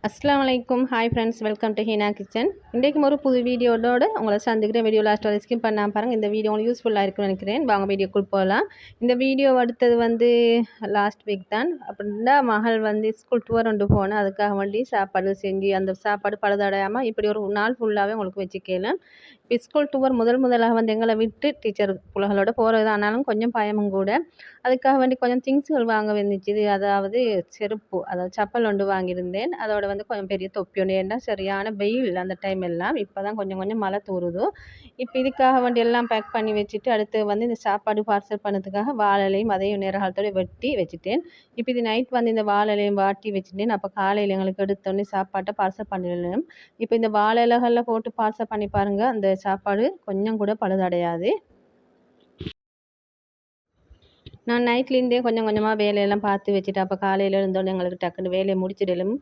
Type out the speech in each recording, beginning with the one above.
அஸ்ஸலாமு அலைக்கும். Hi friends, welcome to Heena kitchen. இன்றைக்கும் ஒரு புது வீடியோட உங்களை சந்திக்கிறேன். வீடியோ லாஸ்ட் வரை ஸ்கிப் பண்ணாமல் பாருங்கள். இந்த வீடியோ உங்களுக்கு யூஸ்ஃபுல்லாக இருக்கும்னு நினைக்கிறேன். வாங்க வீடியோக்குள் போகலாம். இந்த வீடியோ அடுத்தது லாஸ்ட் வீக் தான். அப்படின்னா மகள் ஸ்கூல் டூர் கொண்டு போனேன். அதுக்காக வேண்டி சாப்பாடு செஞ்சு அந்த சாப்பாடு பழுதடையாமல் இப்படி ஒரு நாள் ஃபுல்லாகவே உங்களுக்கு வச்சுக்கலாம். இப்போ ஸ்கூல் டூர் முதலாக எங்களை விட்டு டீச்சர் புள்ளைகளோட போகிறது. ஆனாலும் கொஞ்சம் பயமும் கூட. அதுக்காக வேண்டி கொஞ்சம் திங்ஸ்கள் வாங்க வந்துச்சு. அதாவது செருப்பு, அதாவது செப்பல் ஒன்று வாங்கியிருந்தேன். அதோட கொஞ்சம் பெரிய தொப்பி ஒன்று. ஏன்னா சரியான வெயில் அந்த டைம் எல்லாம். இப்போ தான் கொஞ்சம் கொஞ்சம் மழை தூறுது. இப்போ இதுக்காக வேண்டி எல்லாம் பேக் பண்ணி வச்சுட்டு அடுத்து இந்த சாப்பாடு பார்சல் பண்ணதுக்காக வாழலையும் அதையும் நேர காலத்தோட வெட்டி வச்சுட்டேன். இப்போ இது நைட் இந்த வாழலையும் வாட்டி வச்சுட்டேன். அப்போ காலையில் எங்களுக்கு எடுத்தோடனே சாப்பாட்டை பார்சல் பண்ணிடணும். இப்போ இந்த வாழை இலைகளில் போட்டு பார்சல் பண்ணி பாருங்கள். அந்த சாப்பாடு கொஞ்சம் கூட பழுதடையாது. நான் நைட்லேருந்தே கொஞ்சம் கொஞ்சமாக வேலையெல்லாம் பார்த்து வச்சுட்டு அப்போ காலையில் இருந்தோடனே எங்களுக்கு டக்குன்னு வேலையை முடிச்சிடலும்.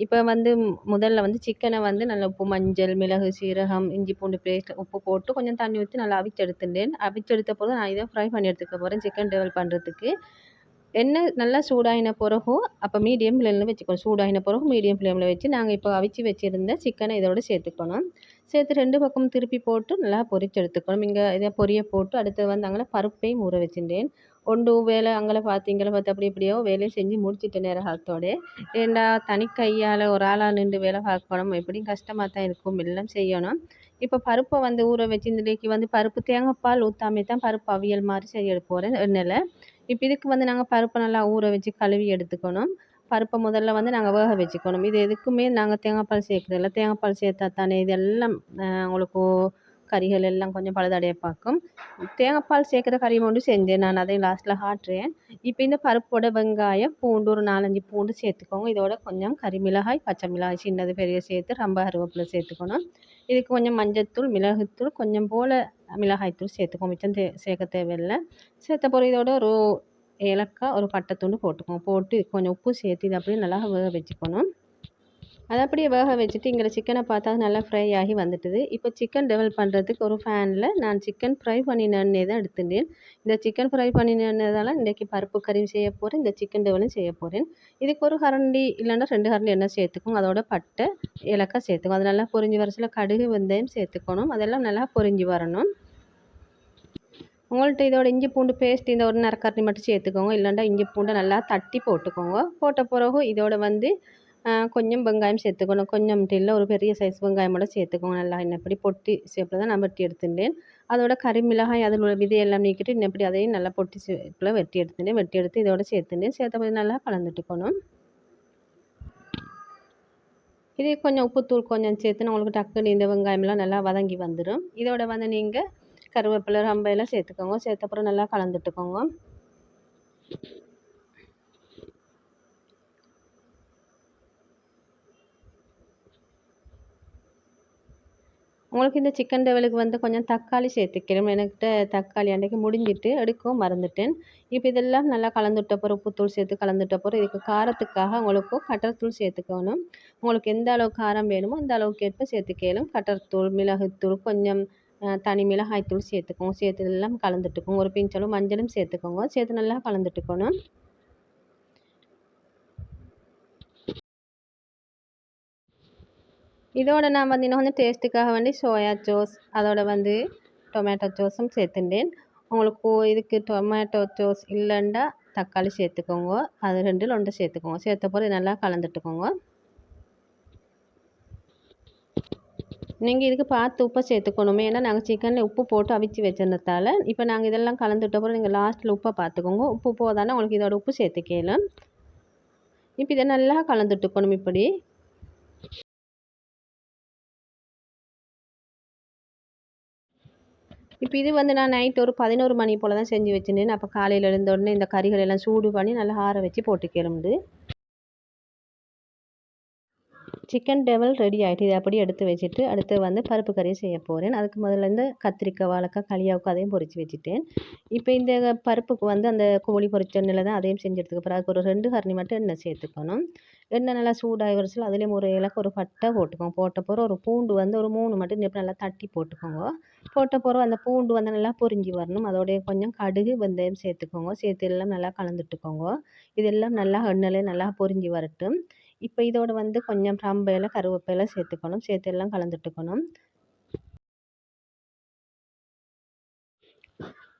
இப்போ முதல்ல சிக்கனை நல்லா உப்பு, மஞ்சள், மிளகு, சீரகம், இஞ்சி பூண்டு பேஸ்ட், உப்பு போட்டு கொஞ்சம் தண்ணி ஊற்றி நல்லா அவிச்செடுத்துட்டேன். அவிச்செடுத்த போது நான் இதை ஃப்ரை பண்ணி எடுத்துக்க போகிறேன் சிக்கன் டெவல் பண்ணுறதுக்கு. எண்ணெய் நல்லா சூடாகின பிறகு அப்போ மீடியம் ஃப்ளேமில் வச்சுக்கணும். சூடாகின பிறகு மீடியம் ஃப்ளேமில் வச்சு நாங்கள் இப்போ அவிச்சு வச்சுருந்த சிக்கனை இதோடு சேர்த்துக்கணும். சேர்த்து 2 பக்கமும் திருப்பி போட்டு நல்லா பொரிச்சு எடுத்துக்கணும். இங்கே இதை பொரிய போட்டு அடுத்து அங்கே பருப்பையும் ஊற வச்சுட்டேன். ஒன்று வேலை அங்கே பார்த்து இங்கே பார்த்து அப்படி இப்படியோ வேலையை செஞ்சு முடிச்சுட்டேன் நேர காலத்தோடு. ஏண்டா தனி கையால் ஒரு ஆளாக நின்று வேலை பார்க்கணும், எப்படியும் கஷ்டமாக தான் இருக்கும், எல்லாம் செய்யணும். இப்போ பருப்பை ஊற வச்சு இன்றைக்கி பருப்பு தேங்காய் பால் ஊற்றாமே தான் பருப்பு அவியல் மாதிரி செய்ய போகிறேன் எண்ணெயில். இப்போ இதுக்கு நாங்கள் பருப்பை நல்லா ஊற வச்சு கழுவி எடுத்துக்கணும். பருப்பை முதல்ல நாங்கள் வேக வச்சுக்கணும். இது எதுக்குமே நாங்கள் தேங்காய் பால் சேர்க்குறதில்ல. தேங்காய் பால் சேர்த்தா தானே இதெல்லாம் உங்களுக்கு கறிகள் எல்லாம் கொஞ்சம் பழுதடைய பார்க்கும். தேங்காய் பால் சேர்க்குற கறி ஒன்று செஞ்சேன். நான் அதையும் லாஸ்ட்டில் காட்டுறேன். இப்போ இந்த பருப்போட வெங்காயம், பூண்டு ஒரு 4-5 பூண்டு சேர்த்துக்கோங்க. இதோட கொஞ்சம் கறி மிளகாய், பச்சை மிளகாய் சின்னது பெரிய சேர்த்து ரொம்ப கருவேப்பிலை சேர்த்துக்கணும். இதுக்கு கொஞ்சம் மஞ்சத்தூள், மிளகுத்தூள், கொஞ்சம் போல் மிளகாய்த்தூள் சேர்த்துக்கோங்க. மிச்சம் சேர்க்க தேவையில்லை. சேர்த்த பிறகு இதோட ஒரு ஏலக்காய், ஒரு பட்டை துண்டு போட்டுக்கோங்க. போட்டு கொஞ்சம் உப்பு சேர்த்து இதை அப்படியே நல்லா வேக வச்சுக்கணும். அதை அப்படியே வேக வச்சுட்டு இங்கே சிக்கனை பார்த்தா நல்லா ஃப்ரை ஆகி வந்துட்டுது. இப்போ சிக்கன் டெவல் பண்ணுறதுக்கு ஒரு ஃபேனில் நான் சிக்கன் ஃப்ரை பண்ணினே தான் எடுத்துட்டேன். இந்த சிக்கன் ஃப்ரை பண்ணினதால இன்றைக்கி பருப்பு கறி செய்ய போகிறேன், இந்த சிக்கன் டெவலும் செய்ய போகிறேன். இதுக்கு ஒரு கரண்டி இல்லைன்னா 2 கரண்டி எண்ணெய் சேர்த்துக்கோங்க. அதோட பட்டை, ஏலக்காய் சேர்த்துக்கோங்க. அது நல்லா பொரிஞ்சு வரச்சில் கடுகு, வெந்தயம் சேர்த்துக்கணும். அதெல்லாம் நல்லா பொரிஞ்சு வரணும். உங்கள்கிட்ட இதோட இஞ்சி பூண்டு பேஸ்ட் இந்த ஒரு நரக்கரண்டி மட்டும் சேர்த்துக்கோங்க. இல்லைன்னா இஞ்சி பூண்டை நல்லா தட்டி போட்டுக்கோங்க. போட்ட பிறகு இதோட கொஞ்சம் வெங்காயம் சேர்த்துக்கணும். கொஞ்சம் இல்லை, ஒரு பெரிய சைஸ் வெங்காயமோட சேர்த்துக்கோங்க. நல்லா இன்னப்படி பொட்டி ஷேப்பில் தான் நான் வெட்டி எடுத்துட்டேன். அதோட கறி மிளகாய் அதில் உள்ள விதையெல்லாம் நீக்கிட்டு இன்னப்படி அதையும் நல்லா பொட்டி ஷேப்பில் வெட்டி எடுத்துட்டேன். வெட்டி எடுத்து இதோட சேர்த்துட்டேன். சேர்த்த நல்லா கலந்துட்டுக்கணும். இதே கொஞ்சம் உப்புத்தூள் கொஞ்சம் சேர்த்துன்னு உங்களுக்கு டக்குன்னு இந்த வெங்காயம்லாம் நல்லா வதங்கி வந்துடும். இதோட நீங்கள் கருவேப்பிலை, ரம்பையெல்லாம் சேர்த்துக்கோங்க. சேர்த்த அப்புறம் நல்லா கலந்துட்டுக்கோங்க. உங்களுக்கு இந்த சிக்கன் டெவலுக்கு கொஞ்சம் தக்காளி சேர்த்துக்கிறேன். என்கிட்ட தக்காளி அன்றைக்கி முடிஞ்சிட்டு எடுக்கவும் மறந்துட்டேன். இப்போ இதெல்லாம் நல்லா கலந்துட்ட அப்புறம் உப்புத்தூள் சேர்த்து கலந்துட்ட அப்புறம் இதுக்கு காரத்துக்காக உங்களுக்கு கட்டர்த்தூள் சேர்த்துக்கணும். உங்களுக்கு எந்த அளவு காரம் வேணுமோ அந்த அளவுக்கு ஏற்ப சேர்த்துக்கலும். கட்டர்த்தூள், மிளகுத்தூள், கொஞ்சம் தனி மிளகாய்த்தூள் சேர்த்துக்கோங்க. சேர்த்து இதெல்லாம் கலந்துட்டுக்கோங்க. ஒரு பிஞ்சளவு மஞ்சளும் சேர்த்துக்கோங்க. சேர்த்து நல்லா கலந்துட்டுக்கணும். இதோட நான் இன்னும் டேஸ்ட்டுக்காக வேண்டி சோயா சாஸ், அதோட டொமேட்டோ சாஸும் சேர்த்துட்டேன். உங்களுக்கு இதுக்கு டொமேட்டோ சாஸ் இல்லைண்டா தக்காளி சேர்த்துக்கோங்க. அது 2ல் 1 சேர்த்துக்கோங்க. சேர்த்த பிறகு நல்லா கலந்துட்டுக்கோங்க. நீங்கள் இதுக்கு பார்த்து உப்பை சேர்த்துக்கணுமே. ஏன்னா நாங்கள் சிக்கனில் உப்பு போட்டு அவிச்சு வச்சிருந்ததால இப்போ நாங்கள் இதெல்லாம் கலந்துட்ட பிறகு நீங்கள் லாஸ்ட்டில் உப்பை பார்த்துக்கோங்க. உப்பு போதானே உங்களுக்கு இதோட உப்பு சேர்த்துக்கலாம். இப்போ இதை நல்லா கலந்துட்டுக்கணும். இப்படி இப்போ இது நான் நைட் ஒரு 11 மணி போல் தான் செஞ்சு வச்சுருந்தேன். அப்போ காலையில் எழுந்த உடனே இந்த கறிகள் எல்லாம் சூடு பண்ணி நல்லா ஆற வச்சு போட்டுக்கிளம்புது. சிக்கன் டெவல் ரெடி ஆகிட்டு இதை அப்படி எடுத்து வச்சுட்டு அடுத்து பருப்பு கறி செய்ய போகிறேன். அதுக்கு முதல்ல இந்த கத்திரிக்காய், வாழைக்காய், களியாவுக்கு அதையும் பொரித்து வச்சுட்டேன். இப்போ இந்த பருப்புக்கு அந்த கோழி பொரிச்ச எண்ணெயில் தான் அதையும் செஞ்சதுக்கு அப்புறம் அதுக்கு ஒரு 2 கரண்டி மட்டும் எண்ணெய் சேர்த்துக்கணும். எண்ணெய் நல்லா சூடாகி வரிசையில் அதுலேயும் ஒரு ஏலக்காய், ஒரு பட்டை போட்டுக்கோங்க. போட்ட பிறகு ஒரு பூண்டு ஒரு 3 மட்டும் நல்லா தட்டி போட்டுக்கோங்க. போட்ட பிறகு அந்த பூண்டு நல்லா பொரிஞ்சு வரணும். அதோடைய கொஞ்சம் கடுகு, வெந்தயம் சேர்த்துக்கோங்க. சேர்த்து எல்லாம் நல்லா கலந்துட்டுக்கோங்க. இதெல்லாம் நல்லா எண்ணெயிலே நல்லா பொரிஞ்சு வரட்டும். இப்போ இதோட வந்து கொஞ்சம் ரம்பையில கருவேப்பிலை சேர்த்துக்கணும். சேர்த்து எல்லாம் கலந்துட்டுக்கணும்.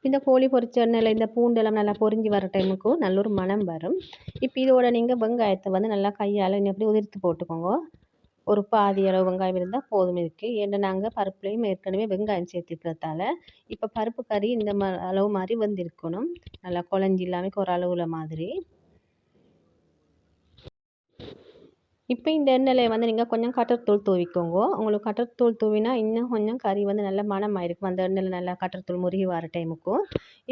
இந்த கோழி பொரிச்ச எண்ணெயில் இந்த பூண்டெல்லாம் நல்லா பொரிஞ்சு வர டைமுக்கு நல்ல ஒரு மணம் வரும். இப்போ இதோட நீங்கள் வெங்காயத்தை வந்து நல்லா கையால் எப்படி உதிர்த்து போட்டுக்கோங்க. ஒரு பாதி அளவு வெங்காயம் இருந்தால் போதும் இதுக்கு. ஏன்னா நாங்கள் பருப்புலேயும் ஏற்கனவே வெங்காயம் சேர்த்துக்கிறதால இப்போ பருப்பு கறி இந்த அளவு மாதிரி வந்திருக்கணும். நல்லா குழஞ்சி இல்லாமல் ஒரு அளவுல மாதிரி. இப்போ இந்த எண்ணெயில் வந்து நீங்கள் கொஞ்சம் கட்டர்த்தூள் தூவிக்கோங்க. உங்களுக்கு கட்டர்த்தூள் தூவினா இன்னும் கொஞ்சம் கறி வந்து நல்ல மணமாக இருக்கும். அந்த எண்ணெயில் நல்லா கட்டர்த்தூள் முருகி வர டைமுக்கும்.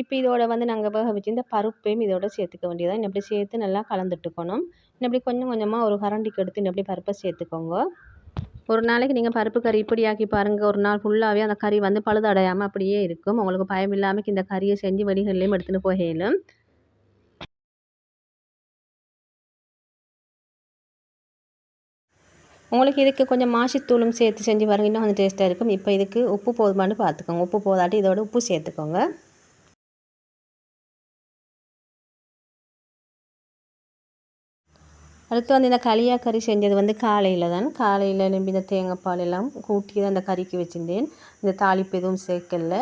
இப்போ இதோட வந்து நாங்கள் வேக வச்சு இந்த பருப்பையும் இதோட சேர்த்துக்க வேண்டியதான். இப்படி சேர்த்து நல்லா கலந்துட்டுக்கணும். இப்படி கொஞ்சம் கொஞ்சமாக ஒரு கரண்டிக்கு எடுத்து இப்படி பருப்பை சேர்த்துக்கோங்க. ஒரு நாளைக்கு நீங்கள் பருப்பு கறி இப்படி ஆக்கி பாருங்கள். ஒரு நாள் ஃபுல்லாகவே அந்த கறி வந்து பழுதடையாமல் அப்படியே இருக்கும். உங்களுக்கு பயம் இல்லாமல் இந்த கறியை செஞ்சு வெளிகள்லையும் எடுத்துகிட்டு போகலும். உங்களுக்கு இதுக்கு கொஞ்சம் மாசித்தூளும் சேர்த்து செஞ்சு பாருங்க, இன்னும் கொஞ்சம் டேஸ்ட்டாக இருக்கும். இப்போ இதுக்கு உப்பு போதுமானு பார்த்துக்கோங்க. உப்பு போதாட்டி இதோட உப்பு சேர்த்துக்கோங்க. அடுத்து வந்து இந்த களியா கறி செஞ்சது வந்து காலையில் தான். காலையில் நம்பி இந்த தேங்காய் பால் எல்லாம் கூட்டி தான் அந்த கறிக்கு வச்சுருந்தேன். இந்த தாளிப்பு எதுவும் சேர்க்கல.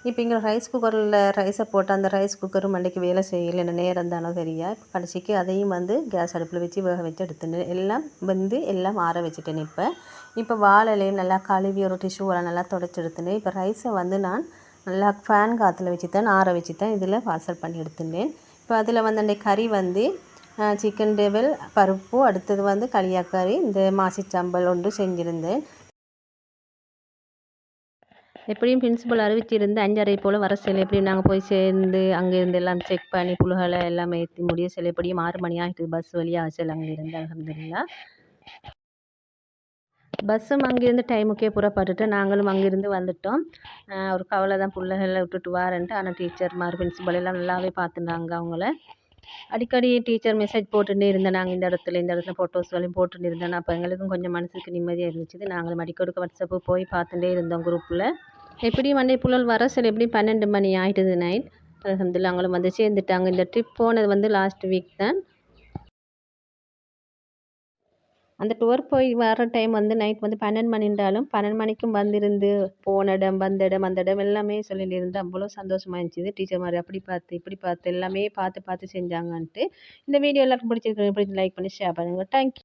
இப்போ இங்கே ரைஸ் குக்கரில் ரைஸை போட்டு அந்த ரைஸ் குக்கரும் மண்டைக்கு வேலை செய்யலை. என்ன நேரம் தானோ சரியா. இப்போ கடைசிக்கு அதையும் வந்து கேஸ் அடுப்பில் வச்சு வேக வச்சு எடுத்துட்டேன். எல்லாம் வந்து எல்லாம் ஆற வச்சுட்டேன். இப்போ வாழையிலையும் நல்லா கழுவி ஒரு டிஷ்யூவெல்லாம் நல்லா தொடச்சி எடுத்துட்டேன். இப்போ ரைஸை வந்து நான் நல்லா ஃபேன் காற்றுல வச்சு தான் ஆற வச்சு தான் இதில் பார்சல் பண்ணி எடுத்துட்டேன். இப்போ அதில் வந்து அந்த கறி வந்து சிக்கன் டேபிள் பருப்பு, அடுத்தது வந்து களியாக்கறி, இந்த மாசிச்சம்பல் ஒன்று செஞ்சுருந்தேன். எப்படியும் பிரின்சிபல் அறிவிச்சிருந்து 5:30 போல் வர சொல்ல, எப்படியும் நாங்கள் போய் சேர்ந்து அங்கேருந்து எல்லாம் செக் பண்ணி புழுகளை எல்லாம் ஏற்றி முடிய சொல்ல எப்படியும் 6 மணி ஆகிட்டு பஸ் வழியாக சொல்ல அங்கேருந்து. அல்ஹம்துலில்லாஹ் பஸ்ஸும் அங்கேருந்து டைமுக்கே புறப்பட்டுட்டு நாங்களும் அங்கேருந்து வந்துட்டோம். ஒரு கவலை தான் பிள்ளைகளை விட்டுட்டு வாரேன்ட்டு. ஆனால் டீச்சர்மார் பிரின்சிபல் எல்லாம் நல்லாவே பார்த்துட்டாங்க அவங்கள. அடிக்கடி டீச்சர் மெசேஜ் போட்டுகிட்டே இருந்தேன். நாங்கள் இந்த இடத்துல ஃபோட்டோஸ் எல்லாம் போட்டுட்டு இருந்தேன். அப்போ எங்களுக்கும் கொஞ்சம் மனசுக்கு நிம்மதியாக இருந்துச்சு. நாங்களும் அடிக்கொடுக்க வாட்ஸ்அப்பு போய் பார்த்துட்டே இருந்தோம் குரூப்பில். எப்படியும் மண்டே புள்ளல் வர சொல்ல எப்படியும் 12 மணி ஆகிட்டுது நைட். அல்ஹம்துலில்லாஹ் அவங்களும் வந்து சேர்ந்துட்டாங்க. இந்த ட்ரிப் போனது வந்து லாஸ்ட் வீக் தான். அந்த டூர் போய் வர டைம் வந்து நைட் வந்து 12 மணின்றாலும் 12 மணிக்கும் வந்திருந்து போன இடம் வந்த இடம் அந்த இடம் எல்லாமே சொல்லியிருந்து அவ்வளோ சந்தோஷமாக இருந்துச்சு. டீச்சர் மாதிரி அப்படி பார்த்து இப்படி பார்த்து எல்லாமே பார்த்து பார்த்து செஞ்சாங்கன்ட்டு. இந்த வீடியோ எல்லாருக்கும் பிடிச்சிருக்கு. பிடிச்சி லைக் பண்ணி ஷேர் பண்ணுங்கள். தேங்க்யூ.